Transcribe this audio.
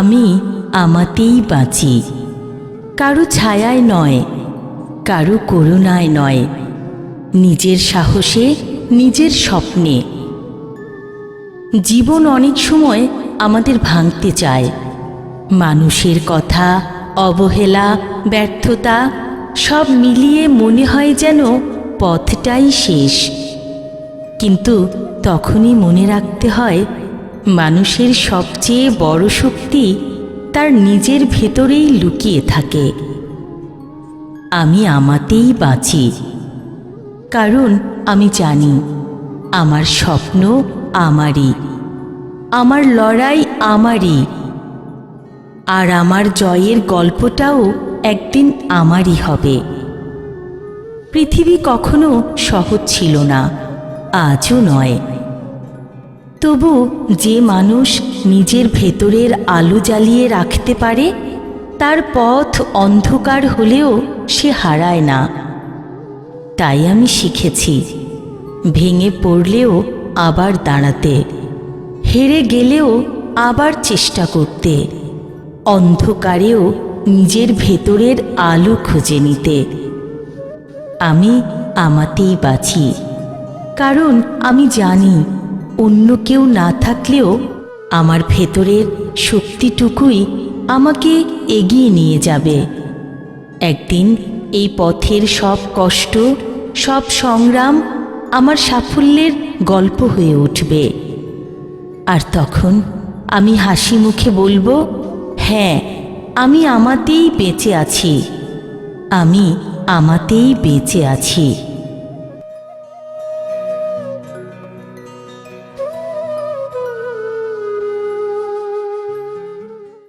আমি আমাতেই বাঁচি, কারো ছায়ায় নয়, কারো করুণায় নয়, নিজের সাহসে, নিজের স্বপ্নে। জীবন অনেক সময় আমাদের ভাঙতে চায়। মানুষের কথা, অবহেলা, ব্যর্থতা সব মিলিয়ে মনে হয় যেন পথটাই শেষ। কিন্তু তখনই মনে রাখতে হয়, মানুষের সবচেয়ে বড় শক্তি তার নিজের ভেতরেই লুকিয়ে থাকে। আমি আমাতেই বাঁচি, কারণ আমি জানি আমার স্বপ্ন আমারই, আমার লড়াই আমারই, আর আমার জয়ের গল্পটাও একদিন আমারই হবে। পৃথিবী কখনো সহজ ছিল না, আজও নয়। তবু যে মানুষ নিজের ভেতরের আলো জ্বালিয়ে রাখতে পারে, তার পথ অন্ধকার হলেও সে হারায় না। তাই আমি শিখেছি, ভেঙে পড়লেও আবার দাঁড়াতে, হেরে গেলেও আবার চেষ্টা করতে, অন্ধকারেও নিজের ভেতরের আলো খুঁজে নিতে। আমি আমাতেই বাঁচি, কারণ আমি জানি অন্য কেউ না থাকলেও আমার ভেতরের শক্তিটুকুই আমাকে এগিয়ে নিয়ে যাবে। একদিন এই পথের সব কষ্ট, সব সংগ্রাম আমার সাফল্যের গল্প হয়ে উঠবে। আর তখন আমি হাসি মুখে বলবো, হ্যাঁ, আমি আমাতেই বেঁচে আছি, আমি আমাতেই বেঁচে আছি।